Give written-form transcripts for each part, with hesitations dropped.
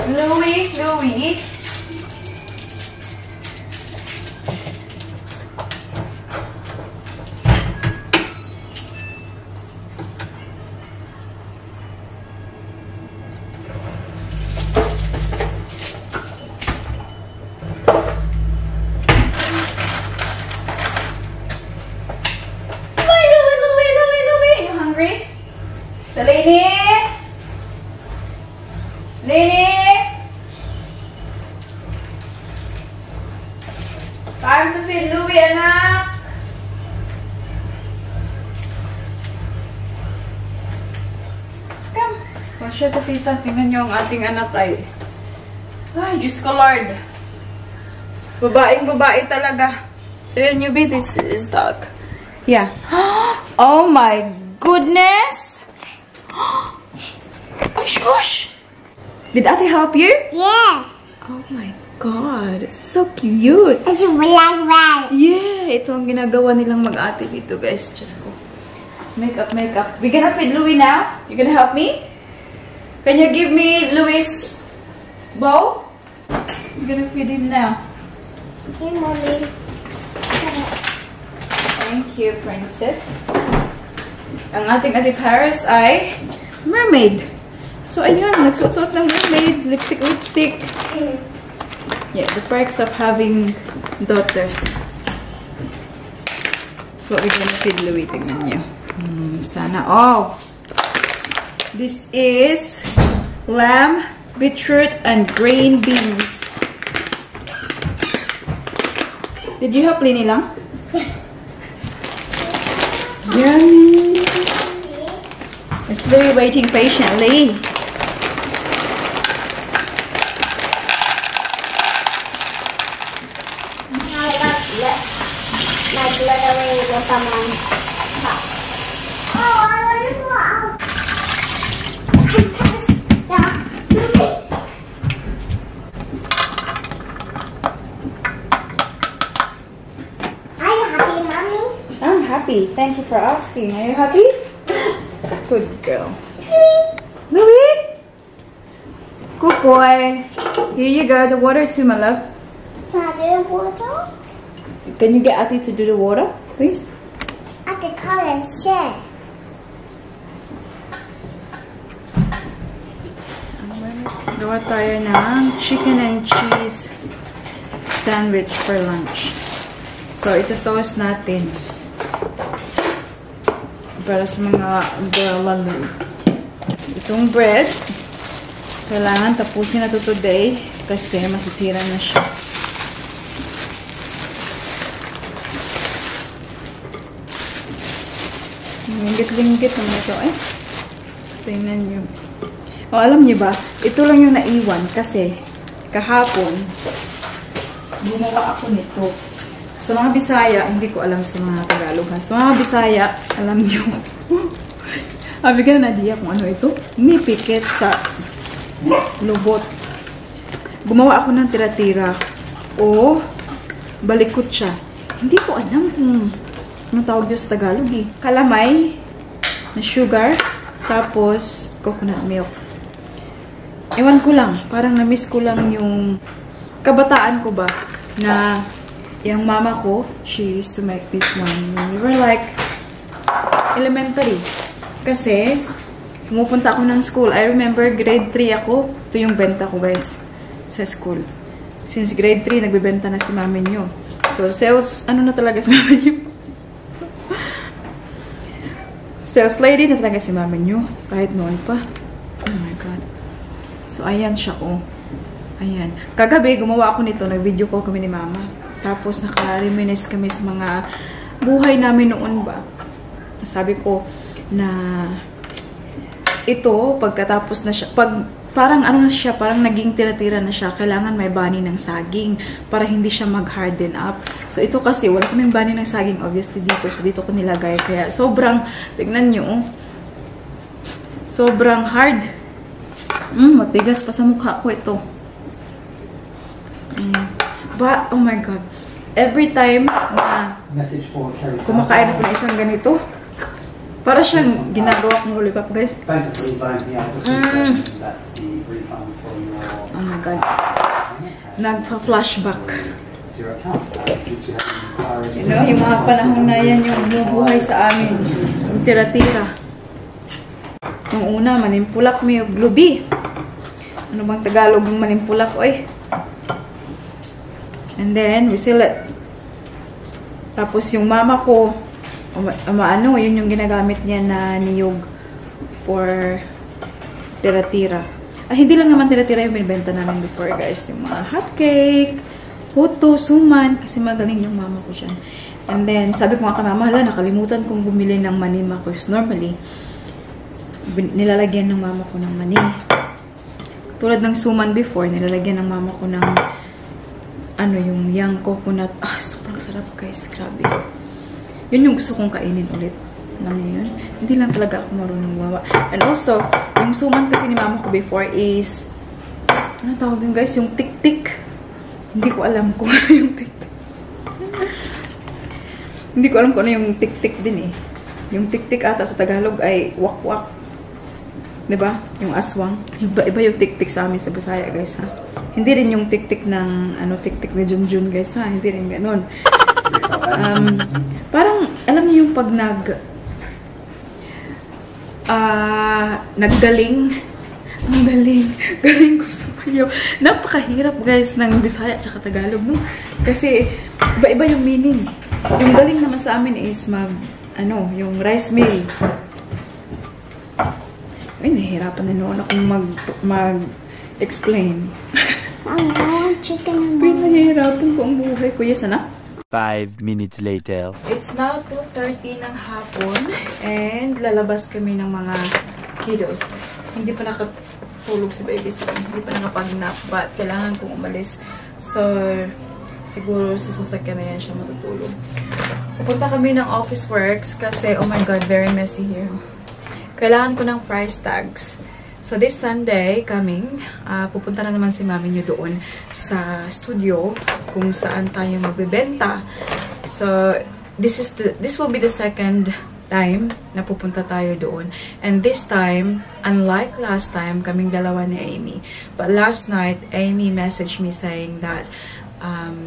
Louie, Louie. Lady! Lady! Time to feed Louie, anak! Come! Pasya ko, tita. Tingnan niyo ang ating anak ay... Ay, Diyos ko, Lord. Babaeng-babae talaga. Tingnan niyo, babe. This is dog. Yeah. Oh my goodness! Oh, shush! Did Ate help you? Yeah. Oh my God, it's so cute. It's black. Yeah, ito ang ginagawa nilang mag-ate dito, guys. Just go. Makeup, makeup. We're gonna feed Louie now. You gonna help me? Can you give me Louie's bowl? I'm gonna feed him now. Okay, Mommy. Thank you, princess. Ang ating Ate Paris ay mermaid. So, ayun, nagsuot-suot ng mermaid. Lipstick. Yeah, the perks of having daughters. So, we're gonna feed Louie. Tingnan niyo. Sana. Oh! This is lamb, beetroot, and green beans. Did you help Lini lang? Yummy! It's Louie waiting patiently. I'm happy. Thank you for asking. Are you happy? Good girl. Louie! Good boy. Here you go. The water too, my love. Can I do water? Can you get Ati to do the water, please? At the current share. Gawa tayo ng chicken and cheese sandwich for lunch. So, ito toast natin. Para sa mga lalo. Itong bread, kailangan tapusin na ito today kasi masisira na siya. Linggit-linggit naman ito eh. Tingnan nyo. O, alam nyo ba, ito lang yung naiwan kasi kahapon gumawa ako nito. Sa mga Bisaya, hindi ko alam sa mga Tagalog. Sa mga Bisaya, alam nyo. Bigyan na Nadia kung ano ito. Nipikit sa lubot. Gumawa ako ng tira-tira o balikot siya. Hindi ko alam kung anong tawag yun sa Tagalog eh. Kalamay na sugar, tapos coconut milk. Ewan ko lang, parang na-miss ko lang yung kabataan ko ba na yung mama ko, she used to make this one when we were like elementary. Kasi, pumupunta ako ng school. I remember grade 3 ako. Ito yung benta ko guys sa school. Since grade 3, nagbebenta na si mami nyo. So, sales, ano na talaga si mami nyo? Sales lady na talaga si mami nyo. Kahit noon pa. Oh my God. So, ayan siya, oh. Ayan. Kagabi, gumawa ako nito. Nag-video call kami ni mama. Tapos, naka-reminisce kami sa mga buhay namin noon ba. Sabi ko na ito, pagkatapos na siya, parang ano na siya, parang naging tira-tira na siya. Kailangan may bani ng saging para hindi siya mag-harden up. So, ito kasi, wala kaming bani ng saging, obviously, dito. So, dito ko nilagay. Kaya, sobrang, tignan nyo, oh. Sobrang hard. Matigas pa sa mukha ko ito. Ayan. But, oh my God. Every time na kumakain ako ng isang ganito, Para siyang ginagawa kong lollipop, guys. Oh my God. Nagpa-flashback. You know, yung mga panahon na yan yung bumubuhay sa amin. Yung tira-tira. Yung una, manimpulak may glubi. Ano bang Tagalog yung manimpulak? Oy. And then, we sell it. Tapos yung mama ko, ano, yun yung ginagamit niya na niyog for tira-tira. Hindi lang naman tira-tira yung binibenta namin before, guys. Yung mga hotcake, puto, suman, kasi magaling yung mama ko dyan. And then, sabi ko nga kay mama, hala, nakalimutan kong bumili ng mani makers. Normally, nilalagyan ng mama ko ng mani. Tulad ng suman before, nilalagyan ng mama ko ng ano, yung young coconut. Sobrang sarap, guys. Grabe. Yun yung gusto kong kainin ulit. Alam niyo yun? Hindi lang talaga ako marunong gumawa. And also, yung suman kasi ni mama ko before is, ano tawag din, guys? Yung tik-tik. Hindi ko alam kung ano yung tik-tik. Hindi ko alam kung ano yung tik-tik din eh. Yung tik-tik ata sa Tagalog ay wak-wak. Diba? Yung aswang. Iba yung tik-tik sa amin sa Bisaya, guys, ha? Hindi rin yung tik-tik ng, ano, tik-tik ni Junjun, guys, ha? Hindi rin ganun. Parang, alam niyo yung pag naggaling. Ang galing. Galing ko sa payo. Napakahirap, guys, ng Bisaya at Tagalog, no? Kasi, iba-iba yung meaning. Yung galing naman sa amin is yung rice mill. Ay, nahihirapan na noon akong mag-explain. Chicken. Pinahihirapan ko ang buhay ko. Yes, anak? 5 minutes later. It's now 2:30 ng hapon and lalabas kami ng mga kiddos. Hindi pa nakatulog si baby sa hindi pa nakapag-nap but kailangan kong umalis. So, siguro sa sasakyan na yan siya matutulog. Pupunta kami ng office works kasi, oh my God, very messy here. Kailangan ko ng price tags. So, this Sunday coming, pupunta na naman si mami nyo doon sa studio kung saan tayo magbebenta. So, this will be the second time na pupunta tayo doon. And this time, unlike last time, kaming dalawa ni Amy. But last night, Amy messaged me saying that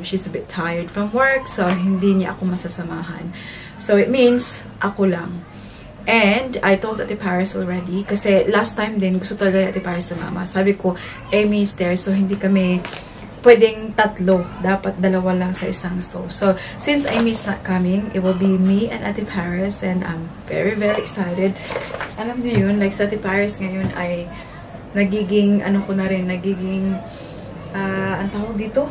she's a bit tired from work, so hindi niya ako masasamahan. So, it means ako lang. And I told Ate Paris already, kasi last time din, gusto talaga ni Ate Paris na mama. Sabi ko, Amy is there, so hindi kami pwedeng tatlo. Dapat dalawa lang sa isang stove. So, since Amy is not coming, it will be me and Ate Paris, and I'm very, very excited. Alam niyo yun, like sa Ate Paris ngayon ay nagiging, ang tawag dito?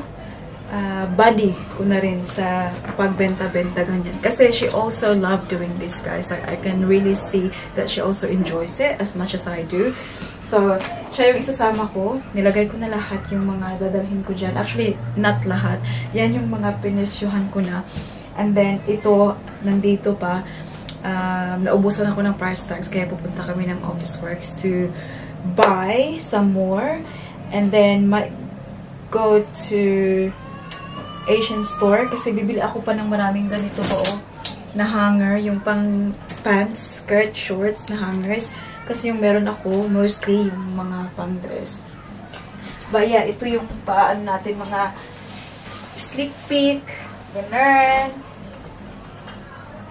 Buddy ko na rin sa pagbenta-benta ganyan. Kasi she also loved doing this, guys. Like, I can really see that she also enjoys it as much as I do. So, siya yung isasama ko. Nilagay ko na lahat yung mga dadalhin ko dyan. Actually, not lahat. Yan yung mga pinisyuhan ko na. And then, ito, nandito pa. Naubusan ako ng price tags. Kaya pupunta kami ng office works to buy some more. And then, might go to Asian store kasi bibili ako pa ng maraming ganito na hanger, yung pang pants, skirt, shorts na hangers kasi yung meron ako mostly yung mga pang dress. But yeah, ito yung paan natin, mga slick peek, ganun.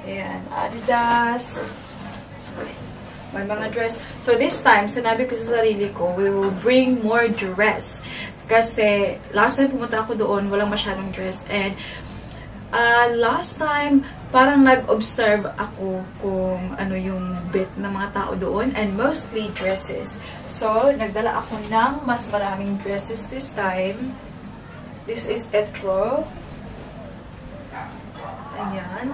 Ayan, Adidas. May mga dress. So this time, sinabi ko sa sarili ko, we will bring more dress. Kasi, last time pumunta ako doon, walang masyadong dress. And, last time, parang nag-observe ako kung ano yung bit ng mga tao doon. And mostly dresses. So, nagdala ako ng mas maraming dresses this time. This is Etro. Ayan.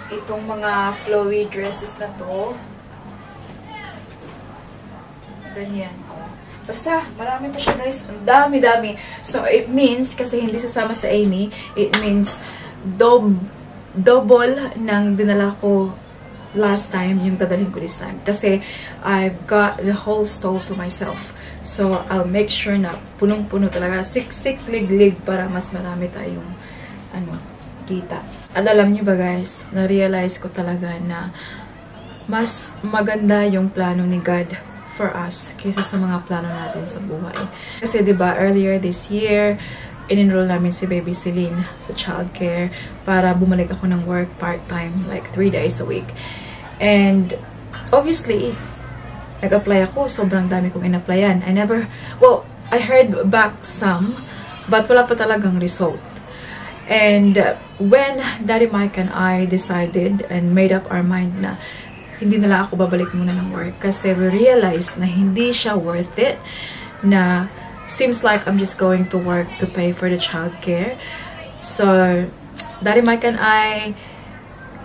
Itong mga flowy dresses na to. Ganyan. Basta, marami pa siya, guys. Ang dami-dami. So, it means, kasi hindi sasama sa Amy, it means double ng dinala ko last time, yung dadalhin ko this time. Kasi, I've got the whole stall to myself. So, I'll make sure na punong-puno talaga. Siksik, lig-lig para mas marami tayong, kita. At alam niyo ba, guys, na-realize ko talaga na mas maganda yung plano ni God for us kaysa sa mga plano natin sa buhay. Kasi diba, earlier this year, in-enroll namin si Baby Celine sa childcare para bumalik ako ng work part-time, like 3 days a week. And obviously, nag-apply ako. Sobrang dami kong in-applyan. I heard back some, but wala pa talagang result. And when Daddy Mike and I decided and made up our mind na hindi na lang ako babalik muna ng work kasi we realized na hindi siya worth it, na seems like I'm just going to work to pay for the childcare. So, Daddy Mike and I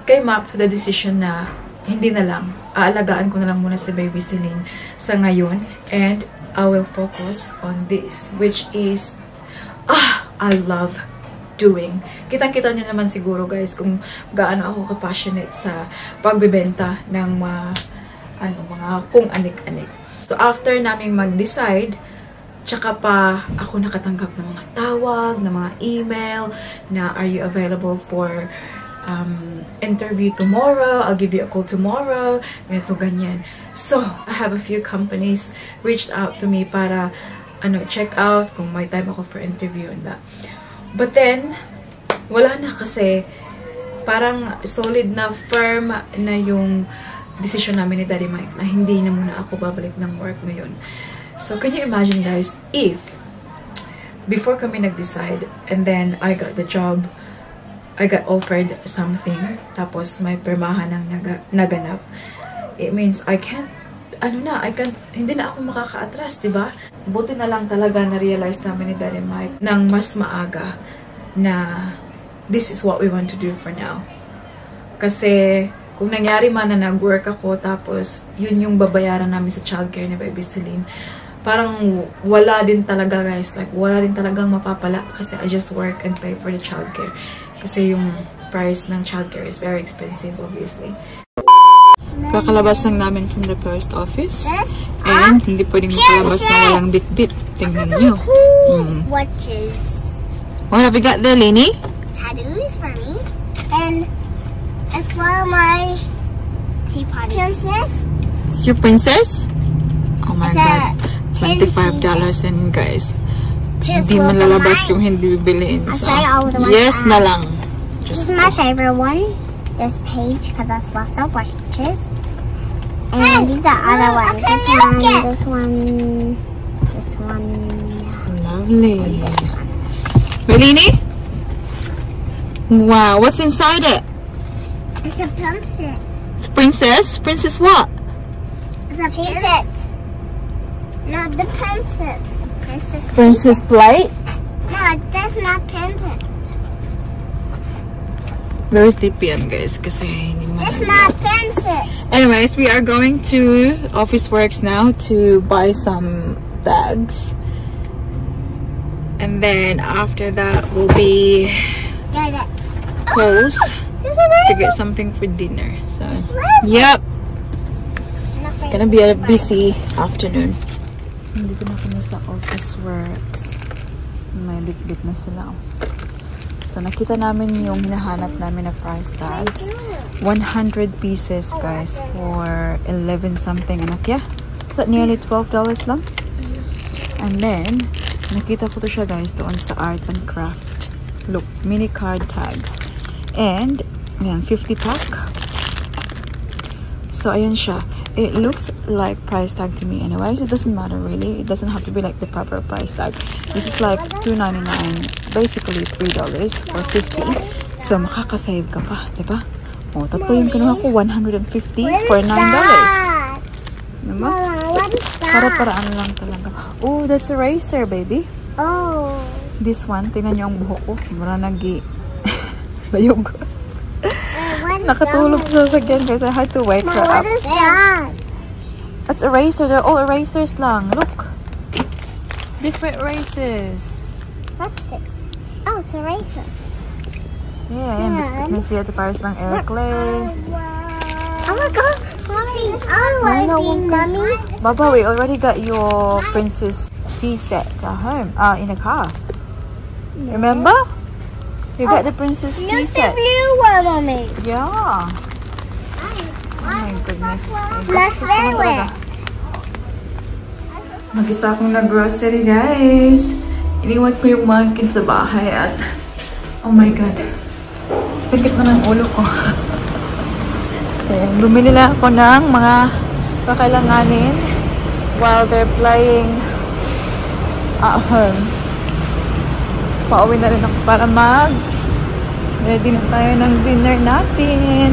came up to the decision na hindi na lang. Aalagaan ko na lang muna si Baby Celine sa ngayon. And I will focus on this, which is, I love doing. Kitang-kita niyo naman siguro guys kung gaano ako ka-passionate sa pagbebenta ng mga kung anik-anik. So after naming mag-decide, tsaka pa ako nakatanggap ng mga tawag, ng mga email na are you available for interview tomorrow, I'll give you a call tomorrow, ganito ganyan. So I have a few companies reached out to me para check out kung may time ako for interview and that. But then, wala na kasi parang solid na firm na yung decision namin ni Daddy Mike na hindi na muna ako babalik ng work ngayon. So, can you imagine guys, if before kami nag-decide and then I got the job, I got offered something, tapos may permahan ng naganap, it means I can't, hindi na ako makaka-atras, diba? Buti na lang talaga na-realize namin ni Daddy Mike nang mas maaga na this is what we want to do for now. Kasi kung nangyari man na nag-work ako tapos yun yung babayaran namin sa childcare ni Baby Celine, parang wala din talaga guys, like wala din talagang mapapala kasi I just work and pay for the childcare. Kasi yung price ng childcare is very expensive obviously. Kakalabas lang namin from the post office. And hindi pwedeng makalabas na walang bit-bit. Tingnan nyo. Watches. What have we got there, Lini? Tattoos for me. And for my teapot. Princess. It's your princess? Oh my God. $25 and guys. Hindi man lalabas yung hindi bibiliin. So, yes na lang. This is my favorite one. This page, because that's lots of watches. And these are other ones. This one. Lovely. Melini? Wow, what's inside it? It's a princess. It's a princess? Princess what? It's a princess. No, the princess. Princess plate? No, that's not princess. Very sleepy yan guys kasi hindi mo. It's not princess. Anyways, we are going to Office Works now to buy some bags. And then after that we'll be close to get something for dinner. So, yep. It's gonna be a busy afternoon. Nandito na kami sa Office Works. May bit-bit na sila. So, nakita namin yung hinahanap namin na price tags. 100 pieces, guys, for 11 something. Anak, yeah? Is that nearly $12 lang? And then, nakita ko to siya, guys, doon sa Art and Craft. Look, mini card tags. And, ayan, 50 pack. So, ayan siya. It looks like price tag to me anyways. It doesn't matter really. It doesn't have to be like the proper price tag. This is like $2.99. Basically $3 for 50. So makaka-save ka pa, diba? O, tatlo yung kinuha ko, 150 for $9. Diba? What is that? Para ano lang talaga. Oh, that's a eraser, baby. Oh. This one, tingnan nyo ang buhok ko. Mura nagi bayog. Nakatulog sa sasakyan guys. I had to wake her up. What is that? That's eraser. They're all erasers lang. Look. Different erasers. What's this? Oh, it's a eraser. Yeah, and nasiya ito pares ng air clay. Oh my God, Mommy! Mommy. Baba, we already got your princess tea set at home. In the car. Remember? You got the princess tea set. Look, the blue one, Mommy. Yeah. Oh my goodness. Ay, Let's gastos naman wear talaga. it. Mag-isa akong nag-grocery, guys. Iniwan ko yung mga kids sa bahay at oh my god. Sakit na ng ulo ko. Ayan, bumili lang ako ng mga kakailanganin while they're playing at home. Pauwi na rin ako para ready na tayo ng dinner natin.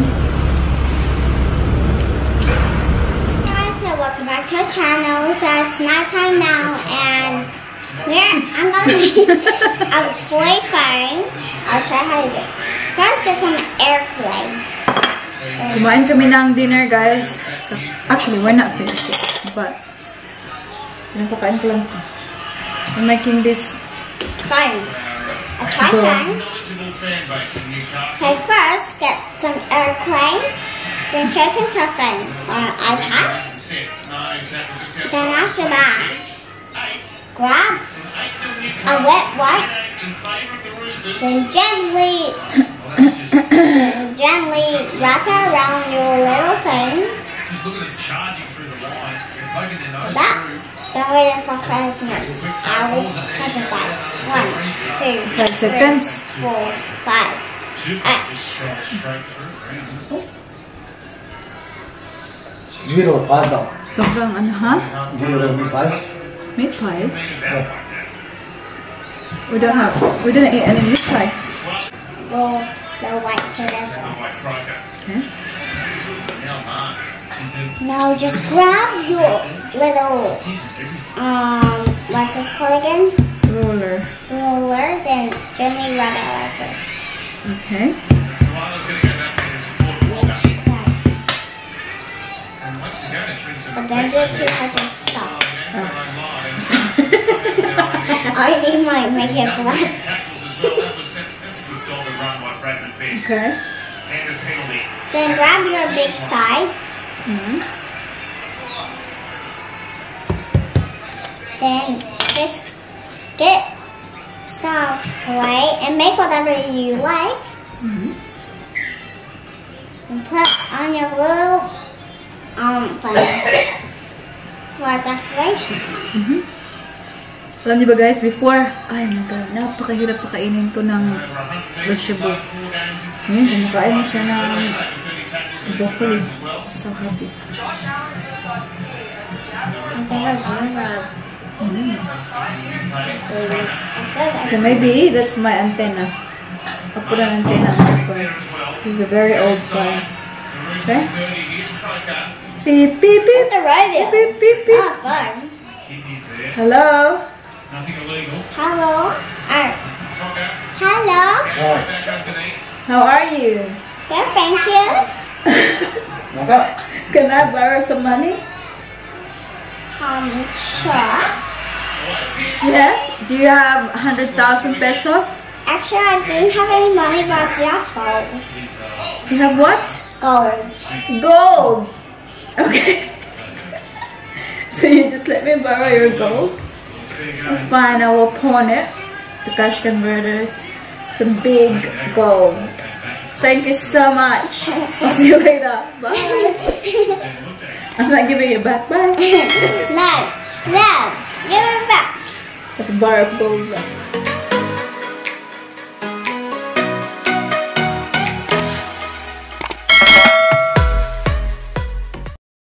Guys, so welcome back to our channel. So it's nighttime now, and I'm gonna make a toy phone. I'll show you how to do it. First, get some air clay. Kumain kami ng dinner, guys. Actually, we're not finished yet, but pinapakain ko lang ito. I'm making this Phone. A toy phone. So first, get some air clay. Then shape into a phone or an iPad. Then after that, grab a wet wipe. Then gently wrap it around your little phone. That. Then wait it for 5 minutes. I will count it back. 1, 2, 5 seconds. 3, 4, 5. Zero, daw. sobrang ano, ha? Zero meat pies. Meat pies? We didn't eat any meat pies. Roll the white to this one. Okay. Now just grab your little, what's this called again? Roller. Roller, then gently rub it like this. Okay. But then do it too much and soft. Or you might make it black. Okay. Then grab your big side. Then just get some clay and make whatever you like. And put on your little phone for decoration. Alam niyo ba, guys, before, ay my god, napakahirap pakainin to ng vegetables. Ngayon, kumakain na siya ng broccoli. So happy. Okay, maybe that's my antenna. I'll put an antenna on my phone. This is a very old phone. Okay? Beep, beep, beep. It's a radio. Beep, beep, beep. Oh, fun. Hello? Hello. Hello. How are you? Good, thank you. Can I borrow some money? Sure. Yeah? Do you have 100,000 pesos? Actually, I didn't have any money, but I do have gold. You have what? Gold. Gold! Okay. So you just let me borrow your gold? That's fine, I will pawn it to cash converters. Some big gold. Thank you so much. I'll see you later. Bye. I'm not giving it back. Bye. No, give it back. Let's borrow gold.